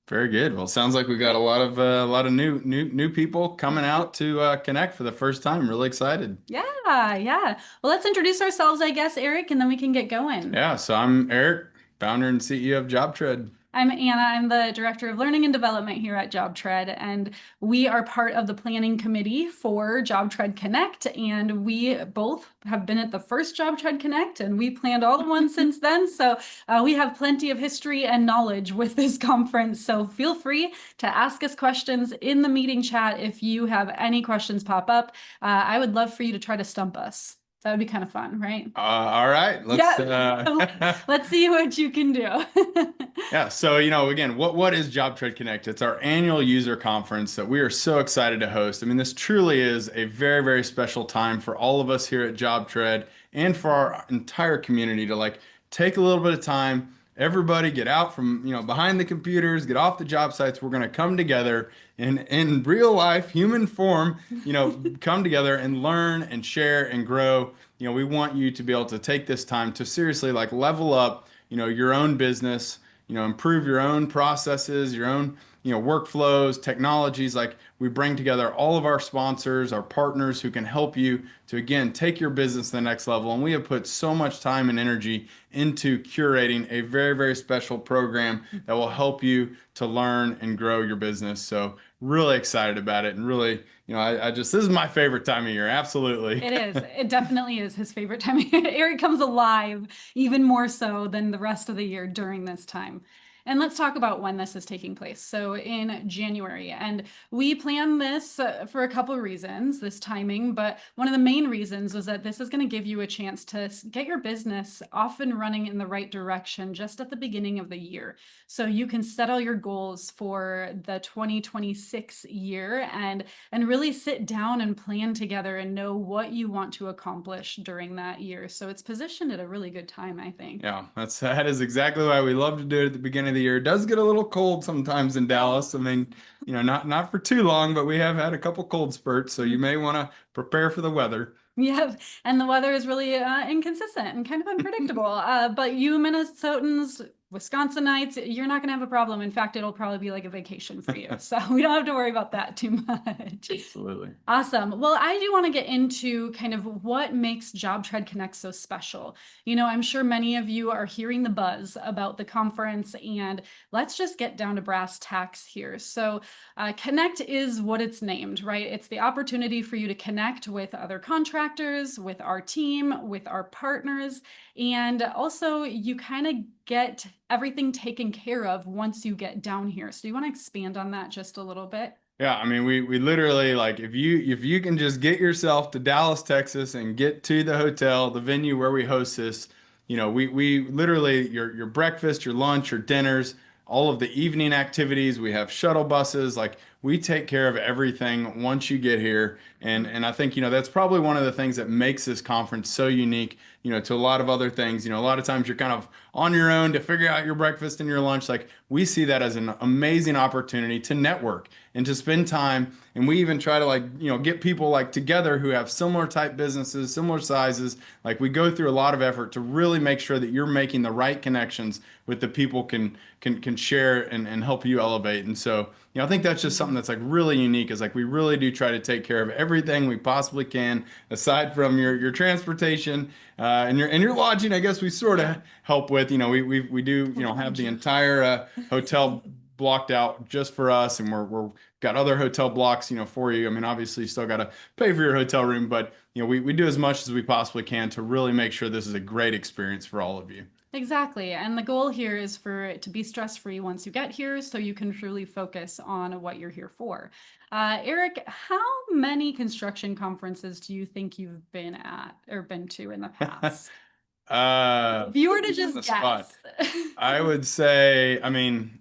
Very good. Well, sounds like we got a lot of new people coming out to connect for the first time. Really excited. Yeah, yeah. Well, let's introduce ourselves, I guess, Eric, and then we can get going. Yeah, so I'm Eric, founder and CEO of JobTread. I'm Anna. I'm the Director of Learning and Development here at JobTread, and we are part of the planning committee for JobTread Connect. And we both have been at the first JobTread Connect, and we planned all the ones since then. So we have plenty of history and knowledge with this conference. So feel free to ask us questions in the meeting chat if you have any questions pop up. I would love for you to try to stump us. That would be kind of fun, right? All right, let's Yeah. Let's see what you can do. yeah, so again, what is JobTread Connect? It's our annual user conference that we are so excited to host. I mean, this truly is a very, very special time for all of us here at JobTread and for our entire community to like take a little bit of time. Everybody get out from, behind the computers, get off the job sites. We're going to come together in real life, human form, come together and learn and share and grow. We want you to be able to take this time to seriously like level up, your own business, improve your own processes, your own, workflows, technologies. Like we bring together all of our sponsors, our partners who can help you to, again, take your business to the next level. And we have put so much time and energy into curating a very, very special program that will help you to learn and grow your business. So really excited about it. And really, this is my favorite time of year. Absolutely. It is. It definitely is his favorite time. Eric comes alive even more so than the rest of the year during this time. And let's talk about when this is taking place. So in January, and we planned this for a couple of reasons, this timing, but one of the main reasons was that this is going to give you a chance to get your business off and running in the right direction just at the beginning of the year. So you can set all your goals for the 2026 year and really sit down and plan together and know what you want to accomplish during that year. So it's positioned at a really good time, I think. Yeah, that is exactly why we love to do it at the beginning of the year. It does get a little cold sometimes in Dallas. I mean, not for too long, but we have had a couple cold spurts, so you may want to prepare for the weather. Yeah, and the weather is really inconsistent and kind of unpredictable. But you Minnesotans, Wisconsinites, you're not going to have a problem. In fact, it'll probably be like a vacation for you. So we don't have to worry about that too much. Absolutely. Awesome. Well, I do want to get into kind of what makes JobTread Connect so special. I'm sure many of you are hearing the buzz about the conference, and let's just get down to brass tacks here. So, Connect is what it's named, right? It's the opportunity for you to connect with other contractors, with our team, with our partners, and also you kind of get everything taken care of once you get down here. So, do you want to expand on that just a little bit? Yeah, I mean, we literally like if you can just get yourself to Dallas, Texas, and get to the hotel, the venue where we host this, we literally your breakfast, your lunch, your dinners, all of the evening activities. We have shuttle buses. Like we take care of everything once you get here, and I think that's probably one of the things that makes this conference so unique. To a lot of other things. A lot of times you're kind of on your own to figure out your breakfast and your lunch. Like we see that as an amazing opportunity to network and to spend time. And we even try to like, get people like together who have similar type businesses, similar sizes. Like we go through a lot of effort to really make sure that you're making the right connections with the people can share and help you elevate. And so, I think that's just something that's like really unique is like we really do try to take care of everything we possibly can, aside from your transportation and your lodging. I guess we sort of Yeah. help with. We do have the entire hotel blocked out just for us, and we're got other hotel blocks for you. I mean, obviously, you still got to pay for your hotel room, but we do as much as we possibly can to really make sure this is a great experience for all of you. Exactly. And the goal here is for it to be stress-free once you get here so you can truly focus on what you're here for. Eric, how many construction conferences do you think you've been at or been to in the past? If you were to Put you on just the spot. guess. I would say, I mean,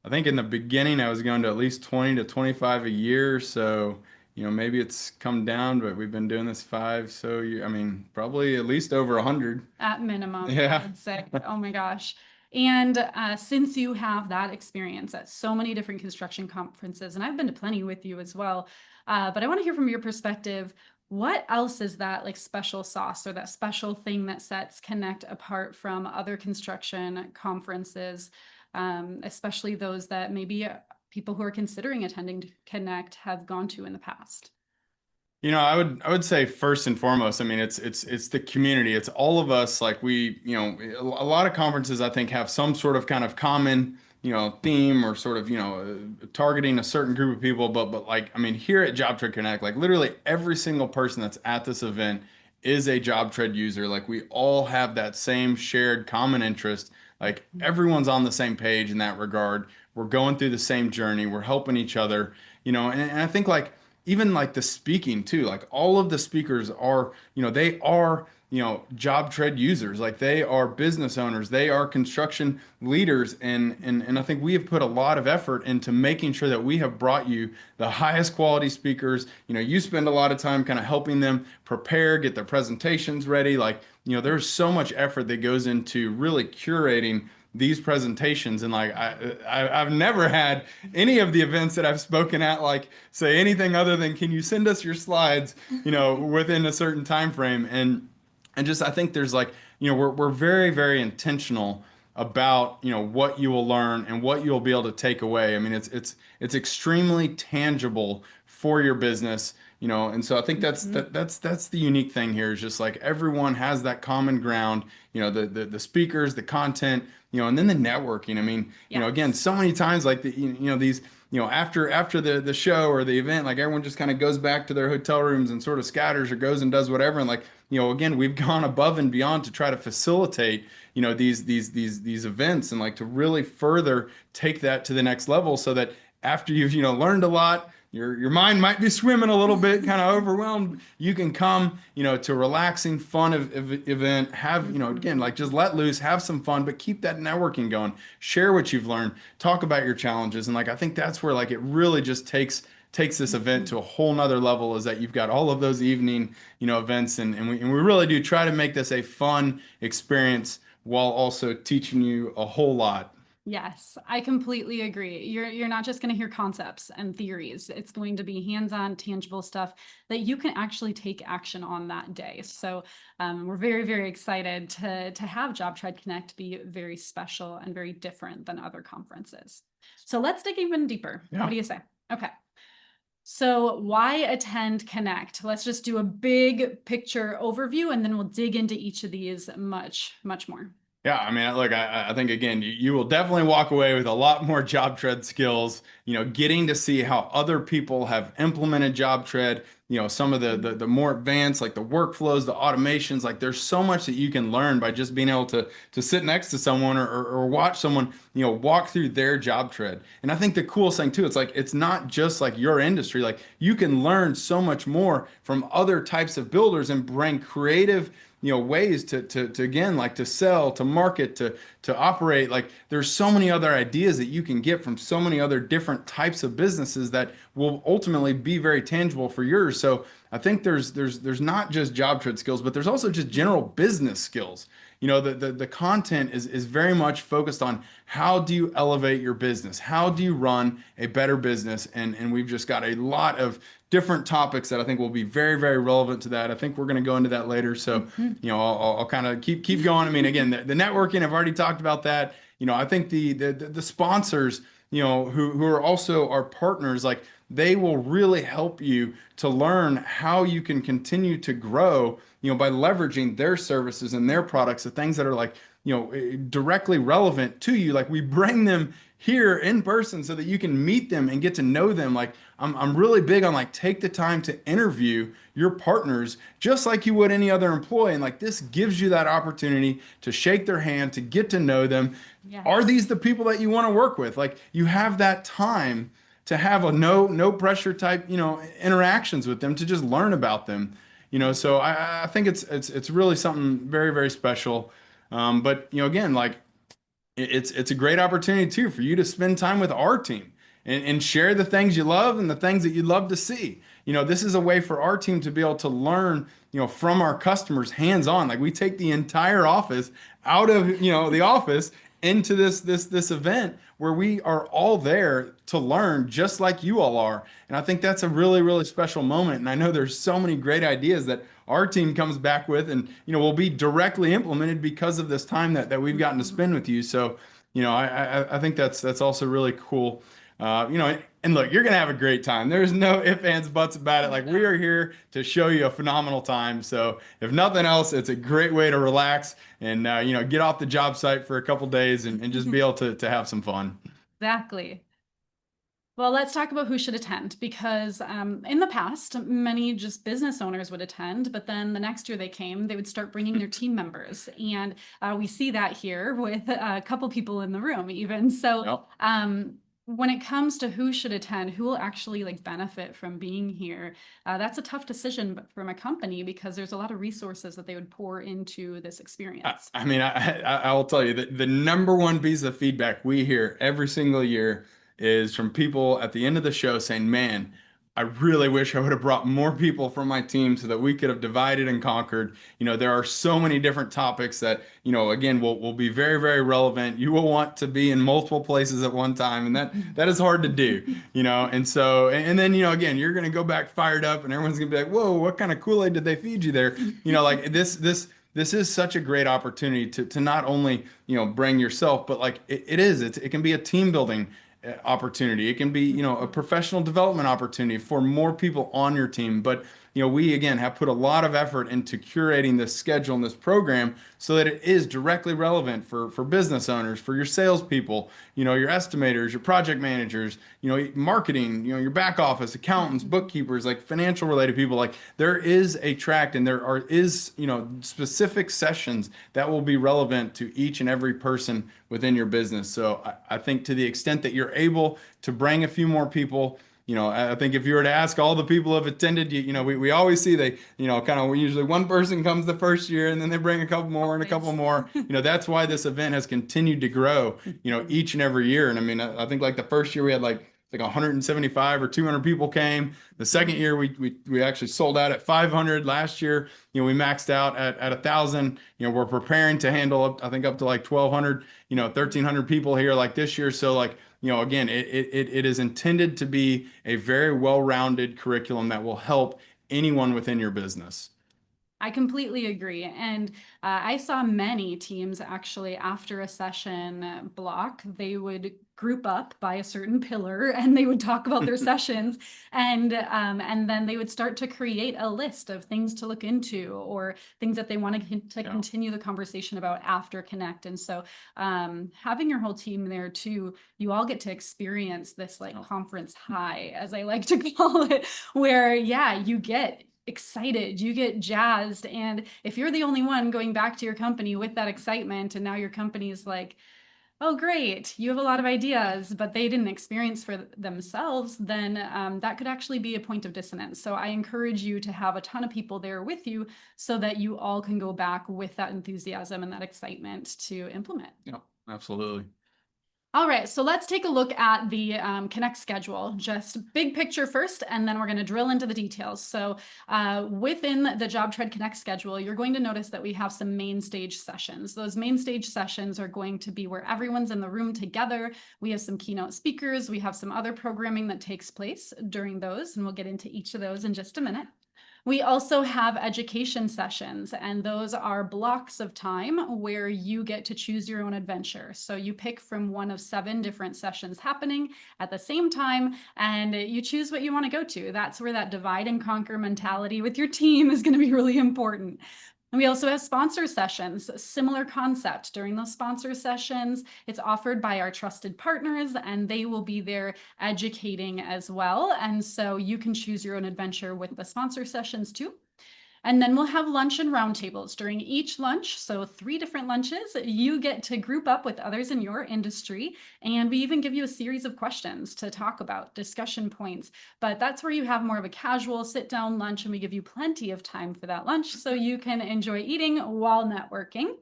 I think in the beginning I was going to at least 20 to 25 a year. So, maybe it's come down, but we've been doing this five. So, I mean, probably at least over 100. At minimum, I Yeah. would say. Oh my gosh. And since you have that experience at so many different construction conferences, and I've been to plenty with you as well, but I want to hear from your perspective, what else is that like special sauce or that special thing that sets Connect apart from other construction conferences? especially those that maybe people who are considering attending Connect have gone to in the past? I would say first and foremost, I mean, it's the community. It's all of us. Like a lot of conferences I think have some sort of kind of common, theme or sort of, targeting a certain group of people. But like, I mean, here at JobTread Connect, like literally every single person that's at this event is a JobTread user. Like we all have that same shared common interest. Like everyone's on the same page in that regard. We're going through the same journey. We're helping each other, and I think like even like the speaking too, like all of the speakers are, they are, job tread users, like they are business owners, they are construction leaders. And I think we have put a lot of effort into making sure that we have brought you the highest quality speakers. You spend a lot of time kind of helping them prepare, get their presentations ready. Like, there's so much effort that goes into really curating these presentations. And like I've never had any of the events that I've spoken at like say anything other than can you send us your slides, within a certain time frame. And just I think there's like, we're very, very intentional about, what you will learn and what you'll be able to take away. I mean, it's extremely tangible for your business. And so I think that's the unique thing here is just like everyone has that common ground, the speakers, the content, and then the networking. I mean, again, Yes. so many times like these, after the show or the event, like everyone just kind of goes back to their hotel rooms and sort of scatters or goes and does whatever. And like, again, we've gone above and beyond to try to facilitate, these events and like to really further take that to the next level so that after you've, learned a lot, your mind might be swimming a little bit, kind of overwhelmed. You can come, to a relaxing, fun event. Have, again, like just let loose, have some fun, but keep that networking going. Share what you've learned. Talk about your challenges, and like I think that's where like it really just takes this event to a whole nother level. Is that you've got all of those evening, events, and we really do try to make this a fun experience while also teaching you a whole lot. Yes, I completely agree. You're not just going to hear concepts and theories. It's going to be hands-on, tangible stuff that you can actually take action on that day. So we're very, very excited to have JobTread Connect be very special and very different than other conferences. So let's dig even deeper. What Yeah. do you say? Okay. So why attend Connect? Let's just do a big picture overview and then we'll dig into each of these much, much more. Yeah, I mean, look, I think again, you will definitely walk away with a lot more job tread skills, getting to see how other people have implemented job tread, some of the more advanced, like the workflows, the automations, like there's so much that you can learn by just being able to sit next to someone or watch someone, walk through their job tread. And I think the coolest thing too, it's like it's not just like your industry, like you can learn so much more from other types of builders and bring creative ways to again like to sell, to market, to operate. Like there's so many other ideas that you can get from so many other different types of businesses that will ultimately be very tangible for yours. So I think there's not just job trade skills, but there's also just general business skills. The content is very much focused on how do you elevate your business? How do you run a better business? And we've just got a lot of different topics that I think will be very, very relevant to that. I think we're going to go into that later. So, I'll kind of keep going. I mean, again, the networking, I've already talked about that. I think the sponsors, who are also our partners, like they will really help you to learn how you can continue to grow, by leveraging their services and their products, the things that are like, directly relevant to you. Like we bring them here in person so that you can meet them and get to know them. Like I'm really big on like take the time to interview your partners just like you would any other employee. And like this gives you that opportunity to shake their hand, to get to know them. Are Yes. these the people that you want to work with? Like you have that time to have a no pressure type, interactions with them to just learn about them. So I think it's really something very, very special. But again, like it's a great opportunity too for you to spend time with our team and share the things you love and the things that you'd love to see. This is a way for our team to be able to learn, from our customers hands on. Like we take the entire office out of, the office into this event where we are all there to learn just like you all are. And I think that's a really, really special moment. And I know there's so many great ideas that our team comes back with and, will be directly implemented because of this time that we've gotten to spend with you. So, I think that's also really cool. And look, you're gonna have a great time. There's no ifs, ands, buts about it. Like we Yeah. are here to show you a phenomenal time. So if nothing else, it's a great way to relax and get off the job site for a couple days and just be able to have some fun. Exactly. Well, let's talk about who should attend because in the past, many just business owners would attend, but then the next year they came, they would start bringing their team members. And we see that here with a couple people in the room, even. So, Yep. when it comes to who should attend, who will actually like benefit from being here, that's a tough decision from a company because there's a lot of resources that they would pour into this experience. I mean, I will tell you that the number one piece of feedback we hear every single year is from people at the end of the show saying, "Man, I really wish I would have brought more people from my team so that we could have divided and conquered." There are so many different topics that, again, will be very, very relevant. You will want to be in multiple places at one time, and that is hard to do. And so, and then, again, you're going to go back fired up, and everyone's going to be like, "Whoa, what kind of Kool-Aid did they feed you there?" Like this is such a great opportunity to not only bring yourself, but like it can be a team building opportunity. It can be a professional development opportunity for more people on your team. But we again have put a lot of effort into curating this schedule and this program so that it is directly relevant for business owners, for your salespeople, your estimators, your project managers, marketing, your back office, accountants, bookkeepers, like financial related people. Like there is a tract and is specific sessions that will be relevant to each and every person within your business. So I think to the extent that you're able to bring a few more people, I think if you were to ask all the people who have attended, we always see they, kind of usually one person comes the first year and then they bring a couple more and a couple Always. more. That's why this event has continued to grow, each and every year. And I mean, I think like the first year we had like 175 or 200 people came. The second year we actually sold out at 500. Last year, we maxed out at 1,000. We're preparing to handle I think up to like 1,200, 1,300 people here like this year. So like, again, it is intended to be a very well-rounded curriculum that will help anyone within your business. I completely agree. And I saw many teams actually after a session block, they would group up by a certain pillar and they would talk about their sessions and then they would start to create a list of things to look into or things that they wanted to Yeah. continue the conversation about after Connect. And so having your whole team there too, you all get to experience this like Yeah. conference high, as I like to call it, where yeah, you get excited, you get jazzed. And if you're the only one going back to your company with that excitement, and now your company is like, oh, great, you have a lot of ideas, but they didn't experience for themselves, then that could actually be a point of dissonance. So I encourage you to have a ton of people there with you so that you all can go back with that enthusiasm and that excitement to implement. Yeah, absolutely. All right, so let's take a look at the Connect schedule, just big picture first, and then we're going to drill into the details. So within the JobTread Connect schedule, you're going to notice that we have some main stage sessions. Those main stage sessions are going to be where everyone's in the room together. We have some keynote speakers. We have some other programming that takes place during those, and we'll get into each of those in just a minute. We also have education sessions, and those are blocks of time where you get to choose your own adventure. So you pick from one of 7 different sessions happening at the same time, and you choose what you want to go to. That's where that divide and conquer mentality with your team is going to be really important. And we also have sponsor sessions, similar concept. During those sponsor sessions, it's offered by our trusted partners and they will be there educating as well. And so you can choose your own adventure with the sponsor sessions too. And then we'll have lunch and roundtables during each lunch. So 3 different lunches. You get to group up with others in your industry. And we even give you a series of questions to talk about, discussion points. But that's where you have more of a casual sit down lunch. And we give you plenty of time for that lunch so you can enjoy eating while networking.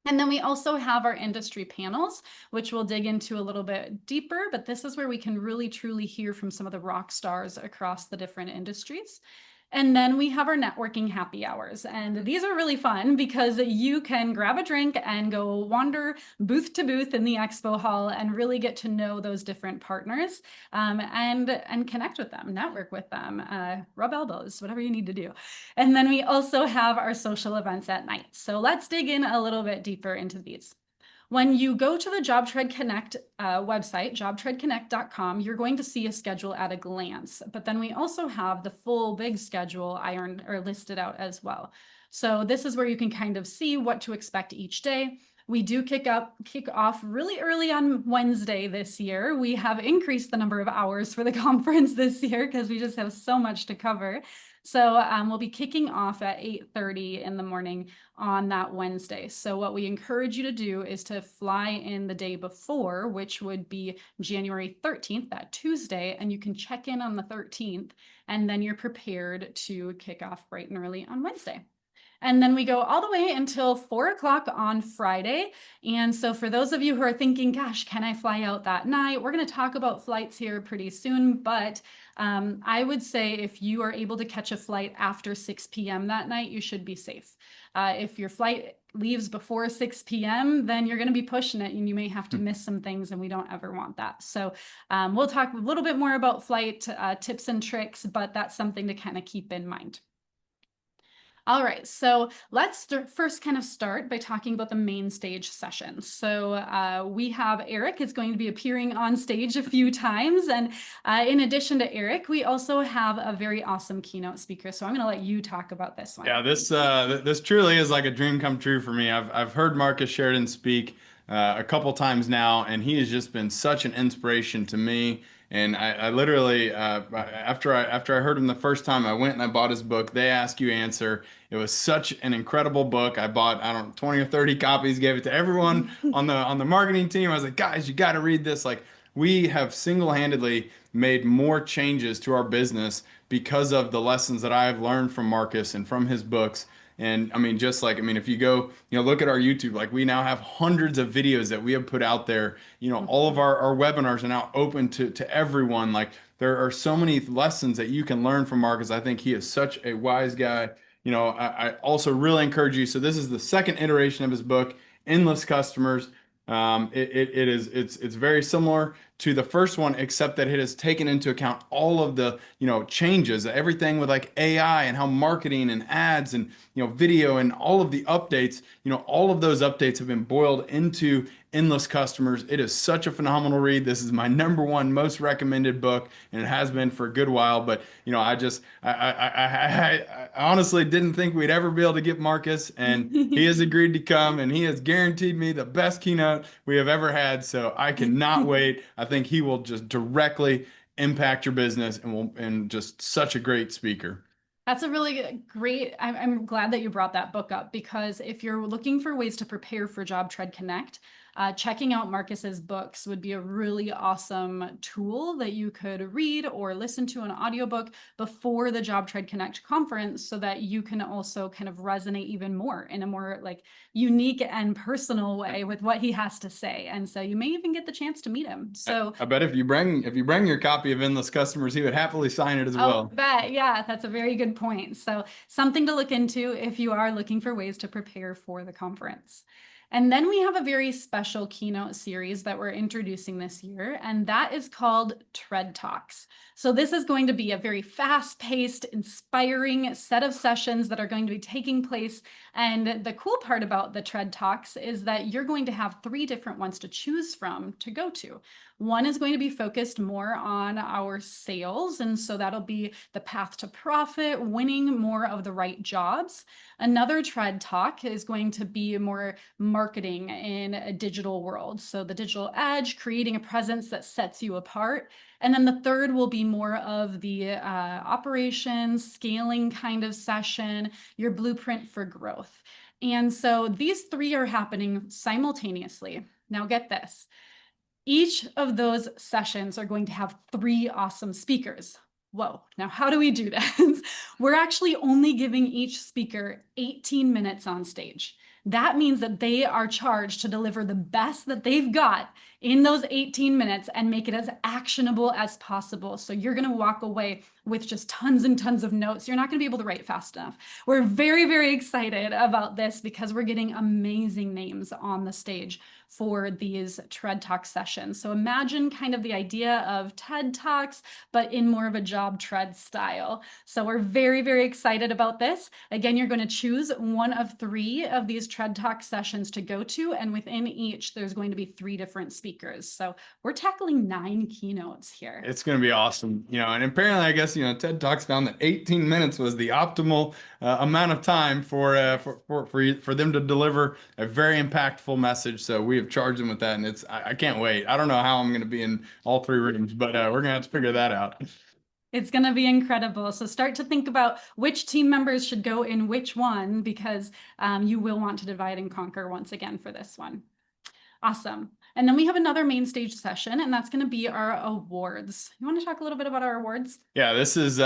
And then we also have our industry panels, which we'll dig into a little bit deeper, but this is where we can really truly hear from some of the rock stars across the different industries. And then we have our networking happy hours. And these are really fun because you can grab a drink and go wander booth to booth in the expo hall and really get to know those different partners and connect with them, network with them, rub elbows, whatever you need to do. And then we also have our social events at night. So let's dig in a little bit deeper into these. When you go to the JobTread Connect website, jobtreadconnect.com, you're going to see a schedule at a glance. But then we also have the full big schedule ironed or listed out as well. So this is where you can kind of see what to expect each day. We do kick off really early on Wednesday this year. We have increased the number of hours for the conference this year because we just have so much to cover. So we'll be kicking off at 8:30 in the morning on that Wednesday. So what we encourage you to do is to fly in the day before, which would be January 13th, that Tuesday, and you can check in on the 13th, and then you're prepared to kick off bright and early on Wednesday. And then we go all the way until 4 o'clock on Friday. And so for those of you who are thinking, gosh, can I fly out that night? We're going to talk about flights here pretty soon, but I would say if you are able to catch a flight after 6 p.m. that night, you should be safe. If your flight leaves before 6 p.m., then you're going to be pushing it and you may have to miss some things, and we don't ever want that. So we'll talk a little bit more about flight tips and tricks, but that's something to kind of keep in mind. All right, so let's first kind of start by talking about the main stage session. So we have Eric is going to be appearing on stage a few times. And in addition to Eric, we also have a very awesome keynote speaker. So I'm going to let you talk about this one. Yeah, this truly is like a dream come true for me. I've heard Marcus Sheridan speak a couple times now, and he has just been such an inspiration to me. And I literally after I heard him the first time, I went and I bought his book, They Ask You Answer. It was such an incredible book. I bought, I don't know, 20 or 30 copies, gave it to everyone on the marketing team. I was like, guys, you got to read this. Like, we have single-handedly made more changes to our business because of the lessons that I have learned from Marcus and from his books. And I mean, just like, I mean, if you go, look at our YouTube, like we now have hundreds of videos that we have put out there. All of our webinars are now open to everyone. Like, there are so many lessons that you can learn from Marcus. I think he is such a wise guy. I also really encourage you. So this is the second iteration of his book, Endless Customers. It's very similar to the first one, except that it has taken into account all of the changes, everything with like AI and how marketing and ads and video and all of the updates, all of those updates have been boiled into Endless Customers. It is such a phenomenal read. This is my number one most recommended book, and it has been for a good while. But I honestly didn't think we'd ever be able to get Marcus, and he has agreed to come, and he has guaranteed me the best keynote we have ever had. So I cannot wait. I think he will just directly impact your business and just such a great speaker. That's a really great, I'm glad that you brought that book up, because if you're looking for ways to prepare for JobTread Connect, checking out Marcus's books would be a really awesome tool that you could read or listen to an audiobook before the JobTread Connect conference, so that you can also kind of resonate even more in a more like unique and personal way with what he has to say. And so you may even get the chance to meet him. So I bet if you bring your copy of Endless Customers, he would happily sign it as well. Bet. Yeah, that's a very good point. So something to look into if you are looking for ways to prepare for the conference. And then we have a very special keynote series that we're introducing this year, and that is called Tread Talks. So this is going to be a very fast-paced, inspiring set of sessions that are going to be taking place. And the cool part about the Tread Talks is that you're going to have 3 different ones to choose from to go to. One is going to be focused more on our sales, and so that'll be the path to profit, winning more of the right jobs. Another Tread Talk is going to be more marketing in a digital world. So the digital edge, creating a presence that sets you apart. And then the third will be more of the operations, scaling kind of session, your blueprint for growth. And so these 3 are happening simultaneously. Now get this. Each of those sessions are going to have 3 awesome speakers. Whoa, now how do we do this? We're actually only giving each speaker 18 minutes on stage. That means that they are charged to deliver the best that they've got in those 18 minutes and make it as actionable as possible. So you're going to walk away with just tons and tons of notes. You're not going to be able to write fast enough. We're very, very excited about this because we're getting amazing names on the stage for these TRED Talk sessions. So imagine kind of the idea of TED Talks, but in more of a JobTread style. So we're very, very excited about this. Again, you're going to choose one of 3 of these TRED Talk sessions to go to, and within each, there's going to be 3 different speakers. So we're tackling 9 keynotes here. It's going to be awesome, and apparently, I guess, TED Talks found that 18 minutes was the optimal amount of time for them to deliver a very impactful message. So we have charged them with that, and I can't wait. I don't know how I'm going to be in all 3 rooms, but we're going to have to figure that out. It's going to be incredible. So start to think about which team members should go in which one, because you will want to divide and conquer once again for this one. Awesome. And then we have another main stage session, and that's going to be our awards. You want to talk a little bit about our awards? Yeah, this is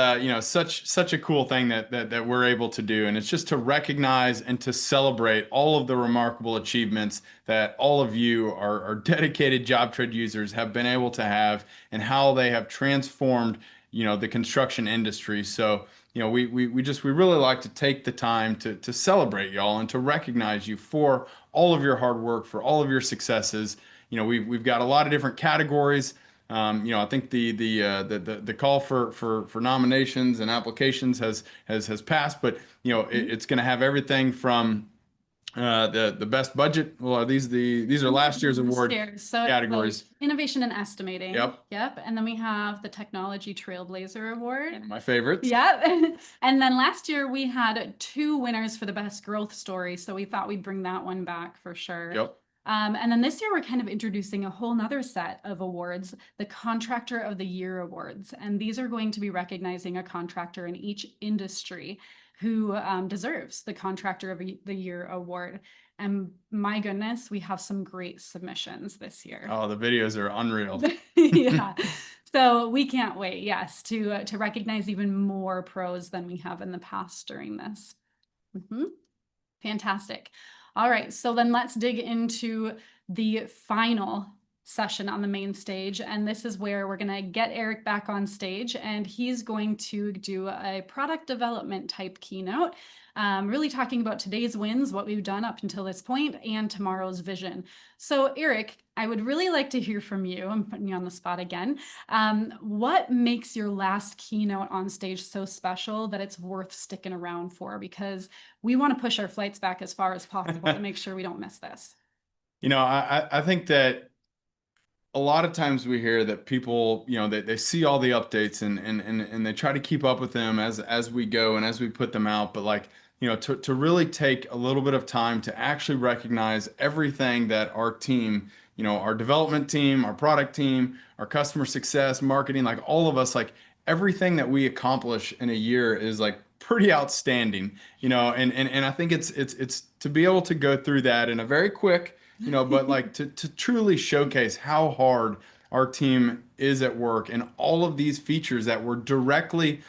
such a cool thing that we're able to do, and it's just to recognize and to celebrate all of the remarkable achievements that all of you are dedicated JobTread users have been able to have, and how they have transformed the construction industry. So we really like to take the time to celebrate y'all and to recognize you for all of your hard work, for all of your successes. We've got a lot of different categories. I think the call for nominations and applications has passed, but it's going to have everything from the best budget. Well, these are last year's award So categories. Innovation and estimating. Yep. And then we have the Technology Trailblazer Award. One of my favorites. Yep. And then last year we had 2 winners for the best growth story. So we thought we'd bring that one back for sure. Yep. And then this year we're kind of introducing a whole nother set of awards, the Contractor of the Year Awards. And these are going to be recognizing a contractor in each industry who deserves the Contractor of the Year award. And my goodness, we have some great submissions this year. Oh, the videos are unreal. Yeah. So we can't wait, yes, to recognize even more pros than we have in the past during this. Fantastic. All right, so then let's dig into the final session on the main stage. And this is where we're going to get Eric back on stage, and he's going to do a product development type keynote, really talking about today's wins, what we've done up until this point, and tomorrow's vision. So Eric, I would really like to hear from you. I'm putting you on the spot again. What makes your last keynote on stage so special that it's worth sticking around for? Because we want to push our flights back as far as possible to make sure we don't miss this. I think that a lot of times we hear that people, they see all the updates and they try to keep up with them as we go and as we put them out. But to really take a little bit of time to actually recognize everything that our team, our development team, our product team, our customer success, marketing, like all of us, like everything that we accomplish in a year is like pretty outstanding, and I think it's to be able to go through that in a very quick, but like to truly showcase how hard our team is at work and all of these features that were directly,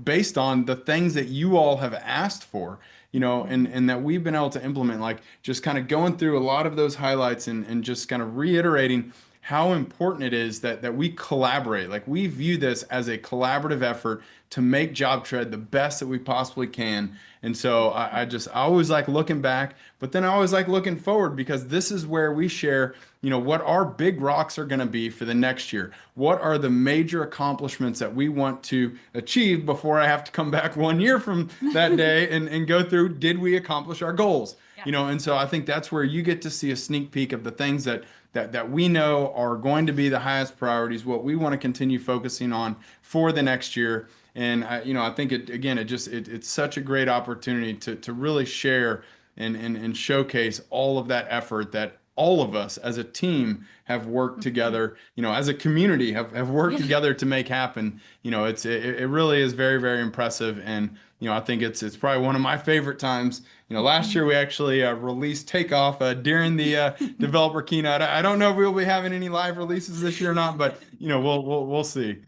based on the things that you all have asked for, and that we've been able to implement, like just kind of going through a lot of those highlights and just kind of reiterating how important it is that we collaborate. Like we view this as a collaborative effort to make JobTread the best that we possibly can. And so I always like looking back, but then I always like looking forward, because this is where we share, what our big rocks are going to be for the next year. What are the major accomplishments that we want to achieve before I have to come back 1 year from that day and go through, did we accomplish our goals? Yeah. And so I think that's where you get to see a sneak peek of the things that we know are going to be the highest priorities, what we want to continue focusing on for the next year. And I think it's such a great opportunity to really share and showcase all of that effort that all of us as a team have worked together, as a community have worked together to make happen. It really is very, very impressive. And, I think it's probably one of my favorite times. Last year we actually released Takeoff during the developer keynote. I don't know if we'll be having any live releases this year or not, but, we'll see.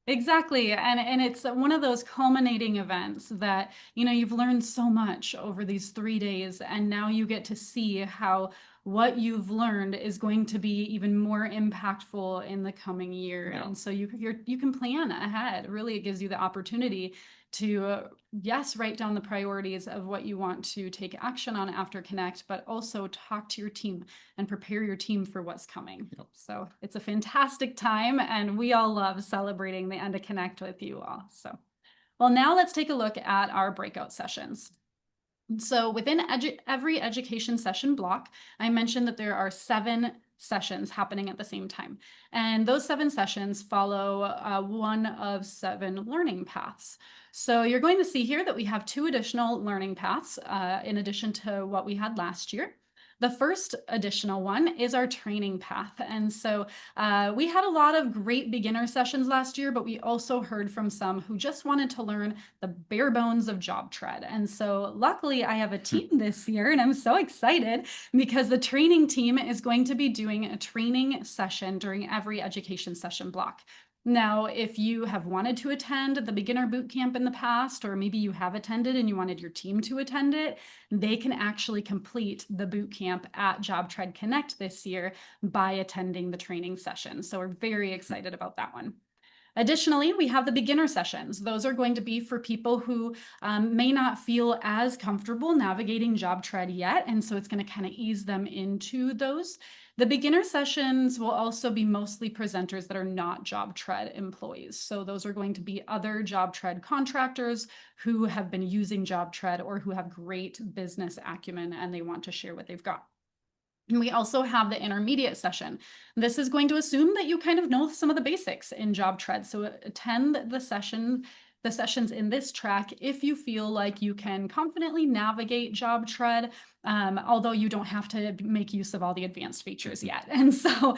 Exactly. And it's one of those culminating events that, you've learned so much over these 3 days, and now you get to see how what you've learned is going to be even more impactful in the coming year. Yeah. And so you can plan ahead. Really, it gives you the opportunity to, yes, write down the priorities of what you want to take action on after Connect, but also talk to your team and prepare your team for what's coming. Yep. So it's a fantastic time, and we all love celebrating the end of Connect with you all. So, well, now let's take a look at our breakout sessions. So within every education session block, I mentioned that there are 7 sessions happening at the same time. And those 7 sessions follow one of 7 learning paths. So you're going to see here that we have 2 additional learning paths in addition to what we had last year. The first additional one is our training path. And so we had a lot of great beginner sessions last year, but we also heard from some who just wanted to learn the bare bones of JobTread. And so luckily I have a team this year, and I'm so excited because the training team is going to be doing a training session during every education session block. Now, if you have wanted to attend the beginner boot camp in the past, or maybe you have attended and you wanted your team to attend it, they can actually complete the boot camp at JobTread Connect this year by attending the training session. So we're very excited about that one. Additionally, we have the beginner sessions. Those are going to be for people who may not feel as comfortable navigating JobTread yet, and so it's going to kind of ease them into those. The beginner sessions will also be mostly presenters that are not JobTread employees. So those are going to be other JobTread contractors who have been using JobTread or who have great business acumen and they want to share what they've got. And we also have the intermediate session. This is going to assume that you kind of know some of the basics in JobTread. So attend the sessions in this track if you feel like you can confidently navigate JobTread, although you don't have to make use of all the advanced features yet. And so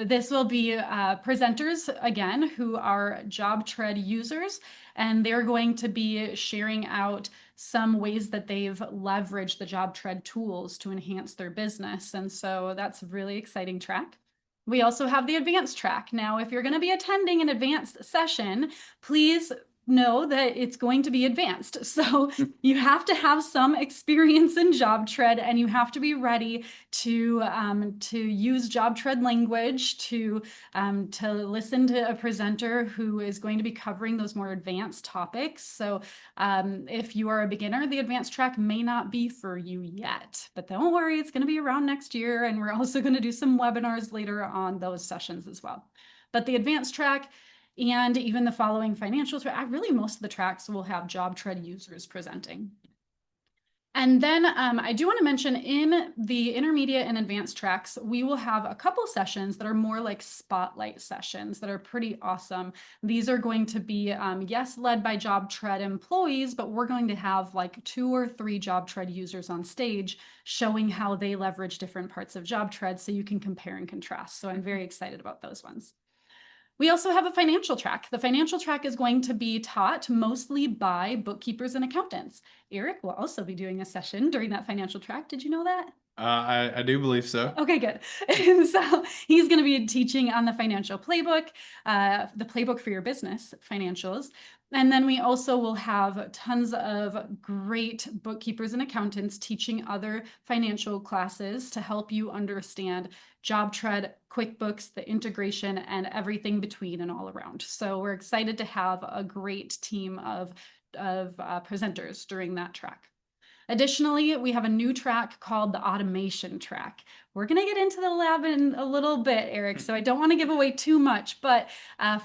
this will be presenters, again, who are JobTread users, and they're going to be sharing out some ways that they've leveraged the JobTread tools to enhance their business. And so that's a really exciting track. We also have the advanced track. Now, if you're going to be attending an advanced session, please know that it's going to be advanced. So you have to have some experience in JobTread, and you have to be ready to use JobTread language, to listen to a presenter who is going to be covering those more advanced topics. So if you are a beginner, the advanced track may not be for you yet, but don't worry, it's going to be around next year, and we're also going to do some webinars later on those sessions as well. But the advanced track and even the following financial track, really most of the tracks will have JobTread users presenting. And then I do want to mention in the intermediate and advanced tracks, we will have a couple sessions that are more like spotlight sessions that are pretty awesome. These are going to be, yes, led by JobTread employees, but we're going to have like 2 or 3 JobTread users on stage showing how they leverage different parts of JobTread so you can compare and contrast. So I'm very excited about those ones. We also have a financial track. The financial track is going to be taught mostly by bookkeepers and accountants. Eric will also be doing a session during that financial track. Did you know that? I do believe so. Okay, good. And so he's going to be teaching on the financial playbook, the playbook for your business financials. And then we also will have tons of great bookkeepers and accountants teaching other financial classes to help you understand JobTread, QuickBooks, the integration, and everything between and all around. So we're excited to have a great team of presenters during that track. Additionally, we have a new track called the automation track. We're going to get into the lab in a little bit, Eric, so I don't want to give away too much, but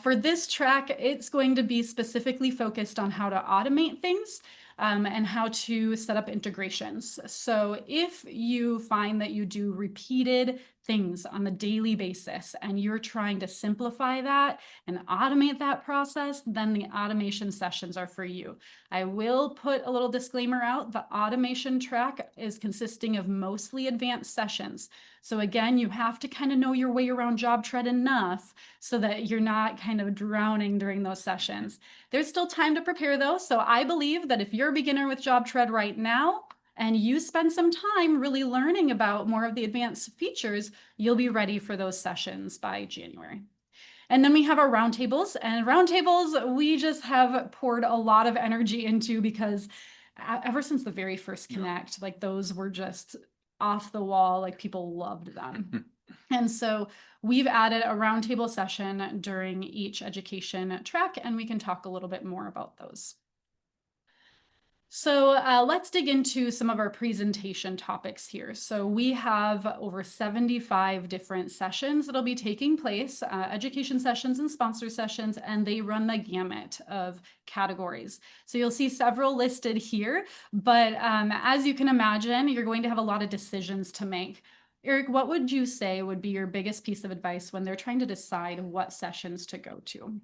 for this track, it's going to be specifically focused on how to automate things and how to set up integrations. So if you find that you do repeated things on a daily basis and you're trying to simplify that and automate that process, then the automation sessions are for you. I will put a little disclaimer out. The automation track is consisting of mostly advanced sessions. So again, you have to kind of know your way around JobTread enough so that you're not kind of drowning during those sessions. There's still time to prepare though. So I believe that if you're a beginner with JobTread right now, and you spend some time really learning about more of the advanced features, you'll be ready for those sessions by January. And then we have our roundtables, and roundtables we just have poured a lot of energy into because ever since the very first Connect, like those were just off the wall, like people loved them. And so we've added a roundtable session during each education track, and we can talk a little bit more about those. So let's dig into some of our presentation topics here. So we have over 75 different sessions that'll be taking place, education sessions and sponsor sessions, and they run the gamut of categories. So you'll see several listed here, but as you can imagine, you're going to have a lot of decisions to make. Eric, what would you say would be your biggest piece of advice when they're trying to decide what sessions to go to?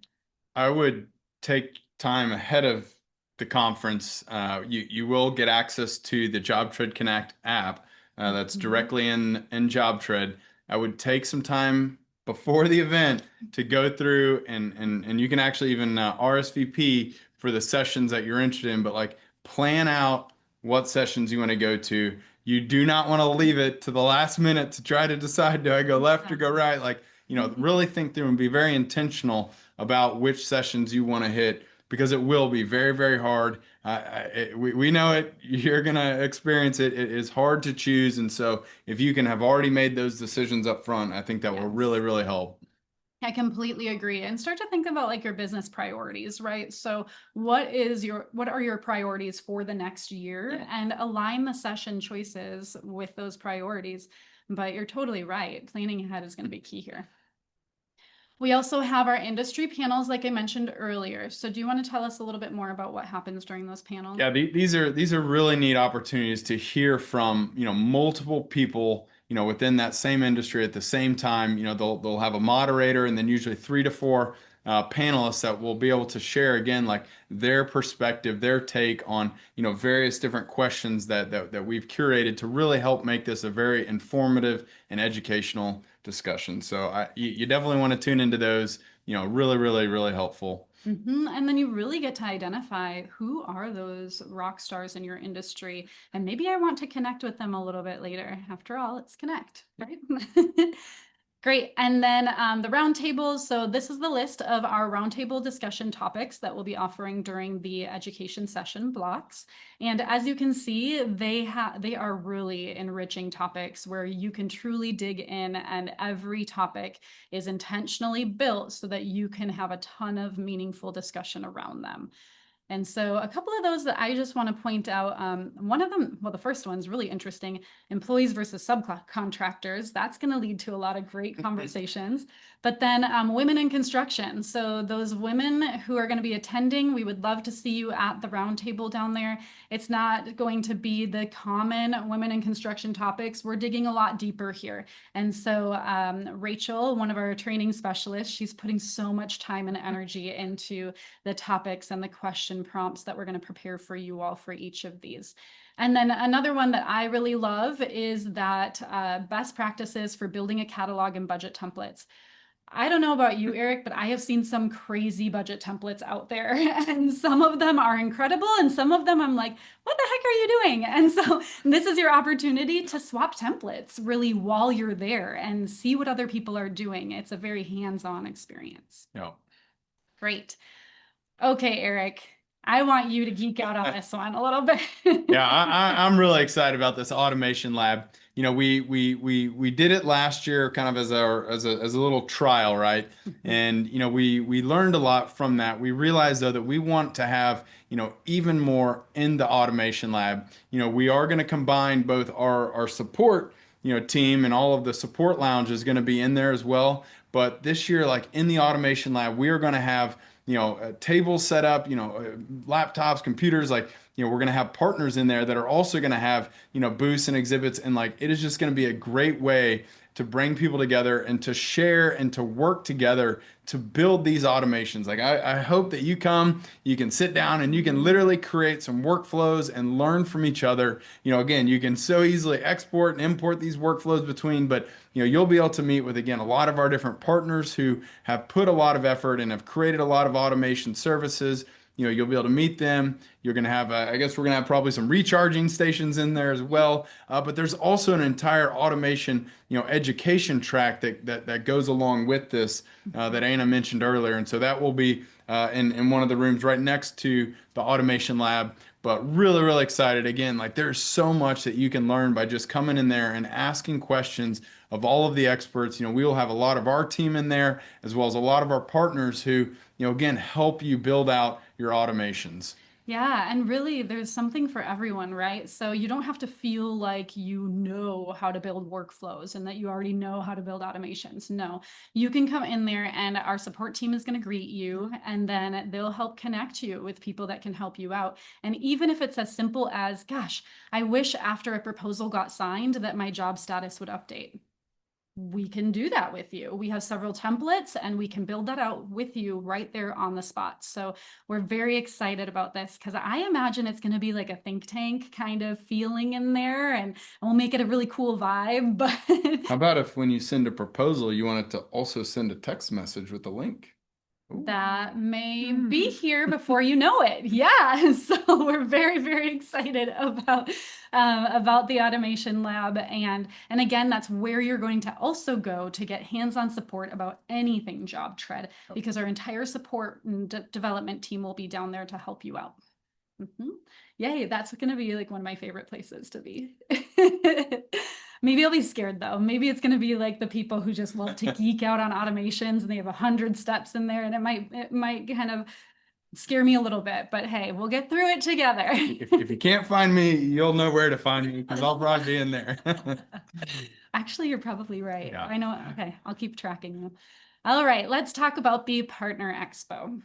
I would take time ahead of the conference. You will get access to the JobTread Connect app that's Mhm. directly in JobTread. I would take some time before the event to go through and you can actually even RSVP for the sessions that you're interested in, but like plan out what sessions you want to go to. You do not want to leave it to the last minute to try to decide, do I go left or go right? Like, really think through and be very intentional about which sessions you want to hit because it will be very, very hard. We know it. You're going to experience it. It is hard to choose. And so if you can have already made those decisions up front, I think that will really, Yes. really help. I completely agree. And start to think about like your business priorities, right? So what are your priorities for the next year and align the session choices with those priorities. But you're totally right. Planning ahead is going to be key here. We also have our industry panels, like I mentioned earlier. So do you want to tell us a little bit more about what happens during those panels? Yeah, these are really neat opportunities to hear from, multiple people, within that same industry at the same time. They'll have a moderator and then usually three to four panelists that will be able to share again like their perspective, their take on, various different questions that we've curated to really help make this a very informative and educational discussion. So you definitely want to tune into those, really, really, really helpful. And then you really get to identify who are those rock stars in your industry. And maybe I want to connect with them a little bit later. After all, it's Connect, right? Great. And then the roundtables. So this is the list of our roundtable discussion topics that we'll be offering during the education session blocks. And as you can see, they are really enriching topics where you can truly dig in, and every topic is intentionally built so that you can have a ton of meaningful discussion around them. And so a couple of those that I just want to point out, one of them, well, the first one's really interesting, employees versus subcontractors. That's going to lead to a lot of great conversations. But then women in construction. So those women who are going to be attending, we would love to see you at the roundtable down there. It's not going to be the common women in construction topics. We're digging a lot deeper here. And so Rachel, one of our training specialists, she's putting so much time and energy into the topics and the question prompts that we're going to prepare for you all for each of these. And then another one that I really love is that best practices for building a catalog and budget templates. I don't know about you, Eric, but I have seen some crazy budget templates out there, and some of them are incredible, and some of them I'm like, what the heck are you doing? And so this is your opportunity to swap templates really while you're there and see what other people are doing. It's a very hands-on experience. Yeah. Great. Okay, Eric, I want you to geek out on this one a little bit. Yeah, I'm really excited about this automation lab. We did it last year, kind of as a little trial, right? And we learned a lot from that. We realized though that we want to have even more in the automation lab. We are going to combine both our support team and all of the support lounge is going to be in there as well. But this year, like in the automation lab, we are going to have tables set up, laptops, computers, like, we're going to have partners in there that are also going to have, booths and exhibits. And like, it is just going to be a great way to bring people together and to share and to work together to build these automations. Like, I hope that you come, you can sit down and you can literally create some workflows and learn from each other. Again, you can so easily export and import these workflows between, but you'll be able to meet with, again, a lot of our different partners who have put a lot of effort and have created a lot of automation services. You'll be able to meet them. You're going to have, I guess we're going to have probably some recharging stations in there as well. But there's also an entire automation, education track that goes along with this that Anna mentioned earlier. And so that will be in one of the rooms right next to the automation lab. but really, really excited. Again, like there's so much that you can learn by just coming in there and asking questions of all of the experts. We will have a lot of our team in there, as well as a lot of our partners who, again, help you build out your automations. Yeah, and really there's something for everyone, right? So you don't have to feel like you know how to build workflows and that you already know how to build automations. No, you can come in there and our support team is going to greet you and then they'll help connect you with people that can help you out. And even if it's as simple as, gosh, I wish after a proposal got signed that my job status would update, we can do that with you. We have several templates and we can build that out with you right there on the spot. So we're very excited about this because I imagine it's going to be like a think tank kind of feeling in there and we'll make it a really cool vibe. But How about if when you send a proposal, you want it to also send a text message with a link? Ooh. that may be here before you know it. Yeah. So we're very, very excited about the automation lab. And again, that's where you're going to also go to get hands-on support about anything JobTread, because our entire support and development team will be down there to help you out. Yay, that's going to be like one of my favorite places to be. Maybe I'll be scared though. Maybe it's going to be like the people who just love to geek out on automations and they have 100 steps in there and it might kind of scare me a little bit, but hey, we'll get through it together. If you can't find me, you'll know where to find me because I'll probably be in there. Actually, you're probably right. Yeah. I know. Okay, I'll keep tracking you. All right, let's talk about the Partner Expo.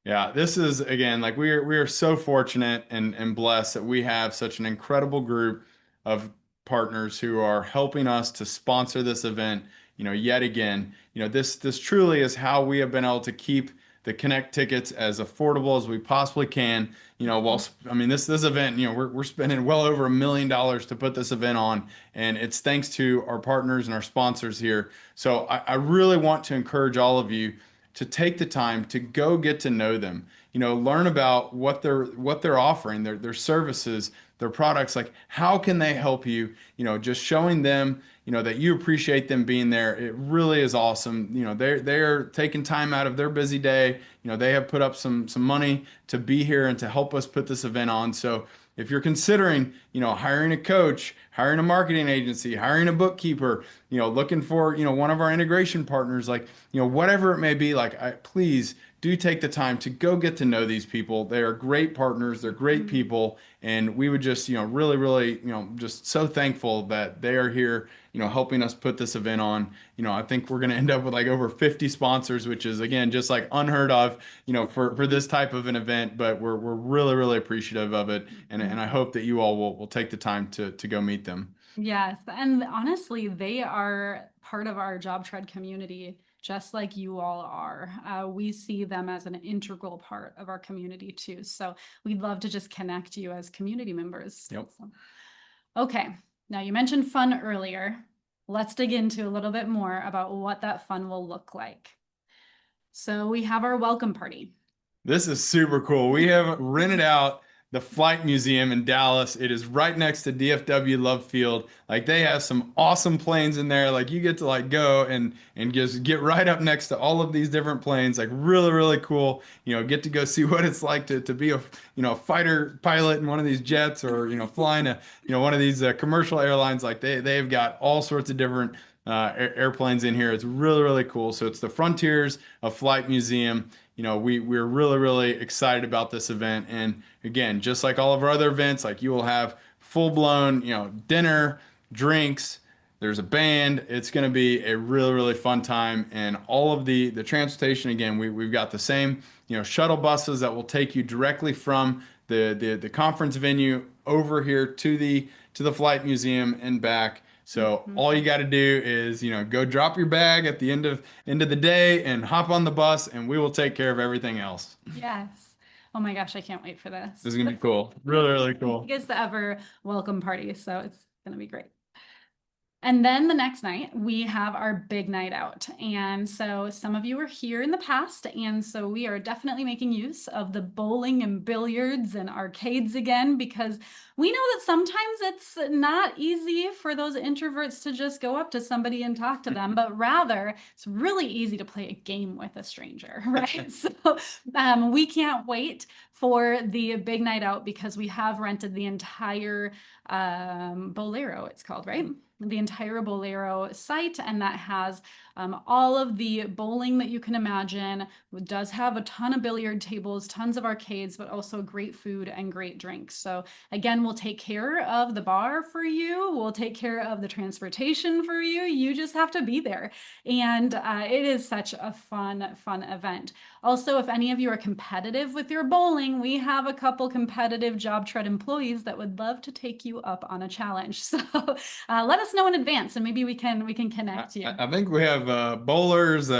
Yeah, this is again like we are so fortunate and blessed that we have such an incredible group of partners who are helping us to sponsor this event, yet again. This truly is how we have been able to keep the Connect tickets as affordable as we possibly can. I mean this event, we're spending well over $1 million to put this event on, and it's thanks to our partners and our sponsors here. So I really want to encourage all of you to take the time to go get to know them, learn about what they're offering, their services, their products, like how can they help you, just showing them, that you appreciate them being there. It really is awesome. They're taking time out of their busy day. They have put up some money to be here and to help us put this event on. So if you're considering, hiring a coach, hiring a marketing agency, hiring a bookkeeper, looking for, one of our integration partners, like, whatever it may be, like, please do take the time to go get to know these people. They are great partners. They're great people. And we would just, really, really, just so thankful that they are here, helping us put this event on. I think we're going to end up with like over 50 sponsors, which is again, just like unheard of, for this type of an event, but we're really, really appreciative of it. And I hope that you all will take the time to go meet them. Yes, and honestly, they are part of our JobTread community, just like you all are. We see them as an integral part of our community too. So we'd love to just connect you as community members. Yep. So, okay, now you mentioned fun earlier. Let's dig into a little bit more about what that fun will look like. So we have our welcome party. This is super cool. We have rented out the Flight Museum in Dallas. It is right next to DFW Love Field. Like they have some awesome planes in there. Like you get to like go and just get right up next to all of these different planes. Like really, really cool. Get to go see what it's like to be a fighter pilot in one of these jets or flying a one of these commercial airlines. Like they've got all sorts of different airplanes in here. It's really, really cool. So it's the Frontiers of Flight Museum. We're really, really excited about this event. And again, just like all of our other events, like you will have full blown, dinner, drinks. There's a band. It's going to be a really, really fun time. And all of the transportation, again, we've got the same, shuttle buses that will take you directly from the conference venue over here to the Flight Museum and back. So all you got to do is, go drop your bag at the end of the day and hop on the bus, and we will take care of everything else. Yes. Oh my gosh, I can't wait for this. This is gonna be cool. Really, really cool. It's the ever welcome party, so it's gonna be great. And then the next night, we have our big night out. And so some of you were here in the past. And so we are definitely making use of the bowling and billiards and arcades again, because we know that sometimes it's not easy for those introverts to just go up to somebody and talk to them, but rather it's really easy to play a game with a stranger, right? So we can't wait for the big night out because we have rented the entire Bolero, it's called, right? The entire Bolero site, and that has all of the bowling that you can imagine. It does have a ton of billiard tables, tons of arcades, but also great food and great drinks. So again, we'll take care of the bar for you. We'll take care of the transportation for you. You just have to be there. And it is such a fun event. Also, if any of you are competitive with your bowling, we have a couple competitive JobTread employees that would love to take you up on a challenge. So let us know in advance, and maybe we can connect you. I think we have bowlers,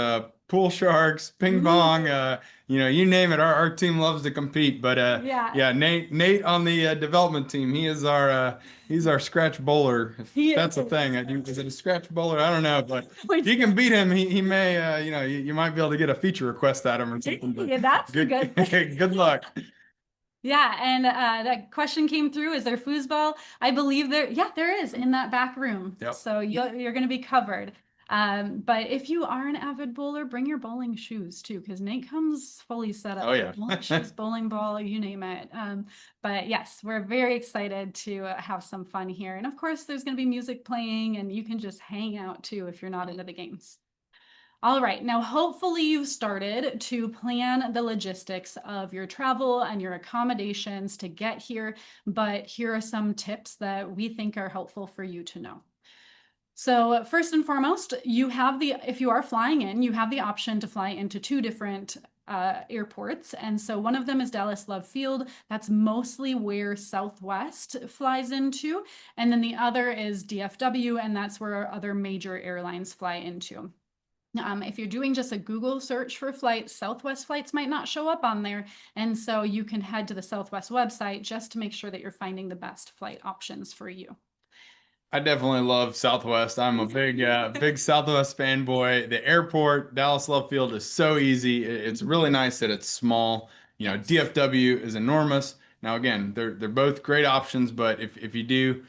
pool sharks, ping Ooh, pong, you name it. Our team loves to compete. But yeah, yeah, Nate on the development team, he's our scratch bowler. If he that's a is. thing, is it a scratch bowler? I don't know, but if you can beat him, he may you might be able to get a feature request at him or something. But Yeah, that's a good good thing. good luck. Yeah, and that question came through. Is there foosball? I believe there, yeah, there is in that back room. Yep. So you're going to be covered. But if you are an avid bowler, bring your bowling shoes too, because Nate comes fully set Oh up. yeah. Bowling shoes, bowling ball, you name it. But yes, we're very excited to have some fun here. And of course, there's going to be music playing, and you can just hang out too if you're not into the games. All right, now hopefully you've started to plan the logistics of your travel and your accommodations to get here, but here are some tips that we think are helpful for you to know. So first and foremost, if you are flying in, you have the option to fly into two different airports. And so one of them is Dallas Love Field. That's mostly where Southwest flies into. And then the other is DFW, and that's where other major airlines fly into. If you're doing just a Google search for flights, Southwest flights might not show up on there. And so you can head to the Southwest website just to make sure that you're finding the best flight options for you. I definitely love Southwest. I'm a big Southwest fanboy. The airport, Dallas Love Field, is so easy. It's really nice that it's small. Yes. DFW is enormous. Now, again, they're both great options, but if you do,